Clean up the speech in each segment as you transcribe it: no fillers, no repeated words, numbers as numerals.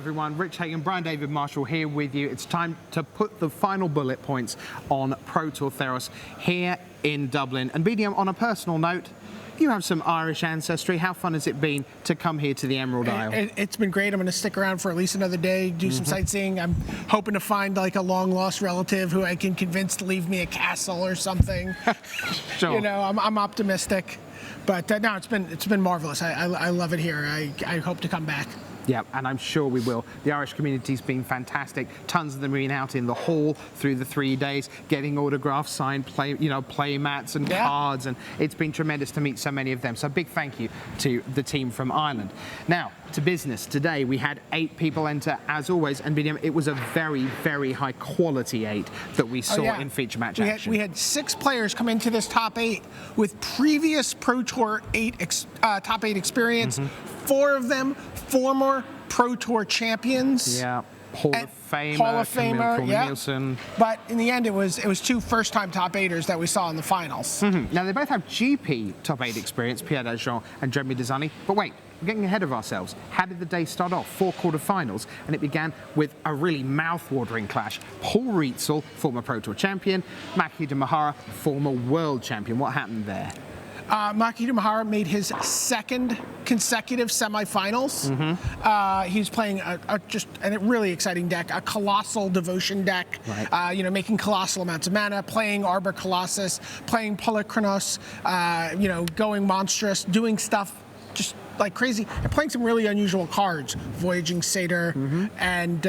everyone, Rich Hagon, Brian David-Marshall here with you. It's time to put the final bullet points on Pro Tour Theros here in Dublin. And BDM, on a personal note, you have some Irish ancestry. How fun has it been to come here to the Emerald Isle? It's been great. I'm going to stick around for at least another day, do some sightseeing. I'm hoping to find like a long-lost relative who I can convince to leave me a castle or something. Sure. You know, I'm optimistic. But no, it's been marvelous. I love it here. I hope to come back. Yeah, and I'm sure we will. The Irish community's been fantastic. Tons of them been out in the hall through the 3 days, getting autographs, signed play mats and cards, and it's been tremendous to meet so many of them. So a big thank you to the team from Ireland. Now, to business. Today we had 8 people enter, as always, and BDM, it was a very, very high quality 8 that we saw in feature match action. We had 6 players come into this top 8 with previous Pro Tour top 8 experience. 4 of them former Pro Tour champions. Yeah. Hall of Famer, Nielsen. But in the end, it was 2 first-time top 8ers that we saw in the finals. Now, they both have GP top 8 experience, Pierre Dajon and Jeremy Dezani. But wait, we're getting ahead of ourselves. How did the day start off? 4 quarterfinals, and it began with a really mouth-watering clash. Paul Rietzl, former Pro Tour champion, Makihito Mihara, former world champion. What happened there? Makihito Mihara made his 2nd consecutive semifinals. He's playing just a really exciting deck, a colossal devotion deck. You know, making colossal amounts of mana, playing Arbor Colossus, playing Polychronos, you know, going monstrous, doing stuff just like crazy, and playing some really unusual cards, Voyaging Satyr, and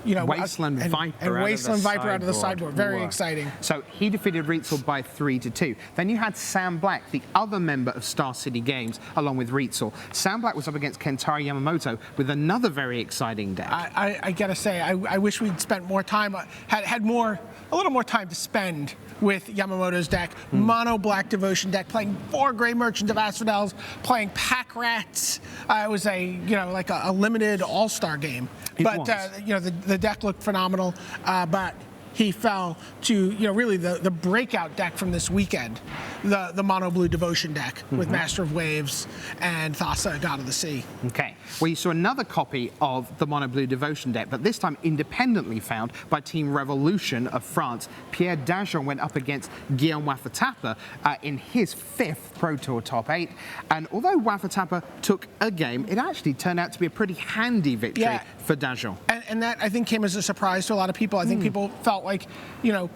you know, Wasteland Viper out of the sideboard. Very exciting. So he defeated Rietzl by 3-2. Then you had Sam Black, the other member of Star City Games, along with Rietzl. Sam Black was up against Kentaro Yamamoto with another very exciting deck. I gotta say, I wish we'd spent more time, had a little more time to spend with Yamamoto's deck. Mono Black Devotion deck, playing 4 Grey Merchants of Asphodels, playing Pack Rats. It was like a limited all-star game. But you know, the deck looked phenomenal. But he fell to, you know, really the breakout deck from this weekend, the Mono Blue Devotion deck with Master of Waves and Thassa, God of the Sea. Okay. Well, you saw another copy of the Mono Blue Devotion deck, but this time independently found by Team Revolution of France. Pierre Dajon went up against Guillaume Wafatapa in his 5th Pro Tour top 8. And although Wafatapa took a game, it actually turned out to be a pretty handy victory for Dajon. And that, I think, came as a surprise to a lot of people. I think people felt like, you know,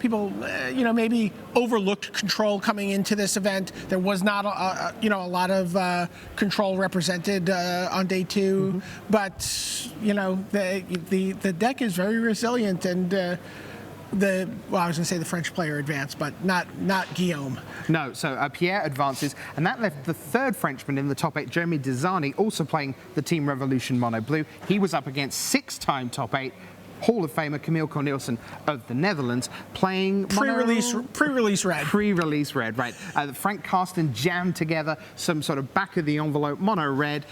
maybe overlooked control coming into this event. There was not, a lot of control represented on day 2, but you know, the deck is very resilient, and I was going to say the French player advanced, but not Guillaume. No, so Pierre advances, and that left the 3rd Frenchman in the top 8, Jeremy Dezani, also playing the Team Revolution Mono Blue. He was up against 6-time top 8 Hall of Famer Camille Cornelissen of the Netherlands, playing pre-release red. Pre-release red, right. Frank Carsten jammed together some sort of back-of-the-envelope mono red.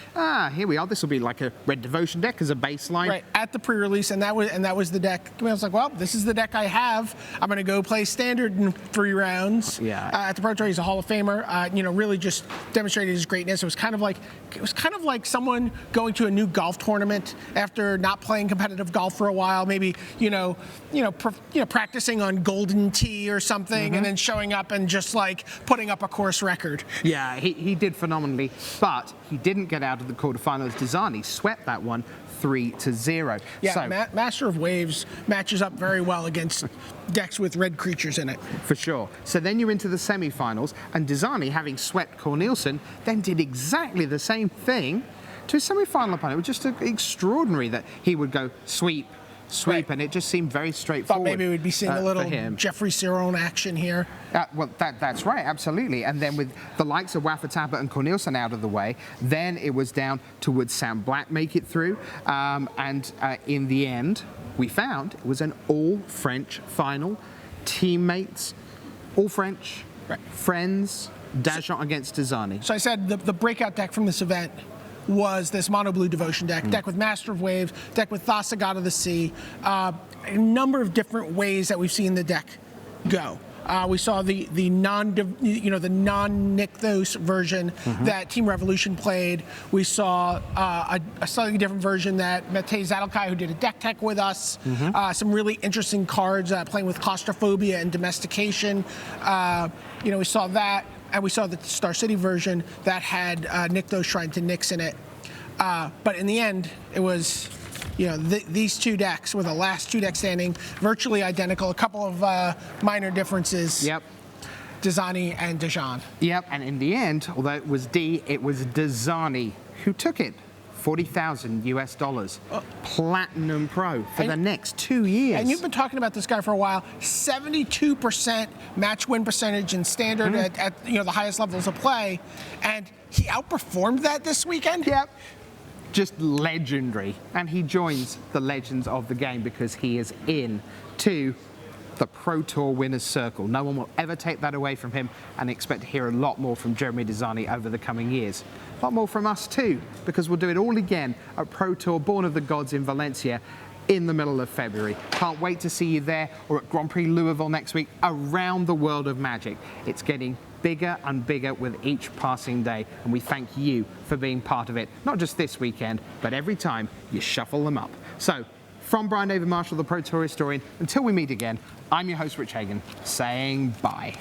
Here we are. This will be like a red devotion deck as a baseline. Right, at the pre-release, and that was the deck. Camille was like, well, this is the deck I have. I'm going to go play standard in 3 rounds. At the Pro Tour, he's a Hall of Famer. You know, really just demonstrated his greatness. It was kind of like someone going to a new golf tournament after not playing competitive golf for a while. Maybe practicing on Golden Tee or something, and then showing up and just like putting up a course record. Yeah, he did phenomenally, but he didn't get out of the quarterfinals. Dezani swept that one 3-0. Yeah, so, Master of Waves matches up very well against decks with red creatures in it. For sure. So then you're into the semifinals, and Dezani, having swept Cornelissen, then did exactly the same thing to his semi-final opponent. It was just extraordinary that he would go sweep, and it just seemed very straightforward. Thought maybe we'd be seeing a little Jeffrey Cerrone action here. Well, that's right, absolutely. And then with the likes of Wafatapa and Cornelissen out of the way, then it was down to would Sam Black make it through. And in the end, we found it was an all-French final. Teammates, all French, friends, Dajon against Dezani. So I said the breakout deck from this event was this Mono Blue Devotion deck with Master of Waves, deck with Thassa, God of the Sea, a number of different ways that we've seen the deck go. We saw the non-Nykthos version that Team Revolution played. We saw a slightly different version that Matej Zadelkai, who did a deck tech with us. Some really interesting cards playing with claustrophobia and domestication. We saw that, and we saw the Star City version that had Nykthos trying to Nyx in it. But in the end, it was these two decks were the last two decks standing, virtually identical. A couple of minor differences. Yep. Dezani and Dezani. Yep. And in the end, although it was it was Dezani who took it. $40,000 US. Platinum Pro for the next 2 years. And you've been talking about this guy for a while. 72% match win percentage in standard at the highest levels of play, and he outperformed that this weekend. Yep. Just legendary. And he joins the legends of the game because he is in to the Pro Tour Winners Circle. No one will ever take that away from him, and expect to hear a lot more from Jeremy Dezani over the coming years. A lot more from us too, because we'll do it all again at Pro Tour Born of the Gods in Valencia in the middle of February. Can't wait to see you there, or at Grand Prix Louisville next week, around the world of Magic. It's getting bigger and bigger with each passing day, and we thank you for being part of it, not just this weekend, but every time you shuffle them up. So, from Brian David-Marshall, the Pro Tour historian, until we meet again, I'm your host, Rich Hagon, saying bye.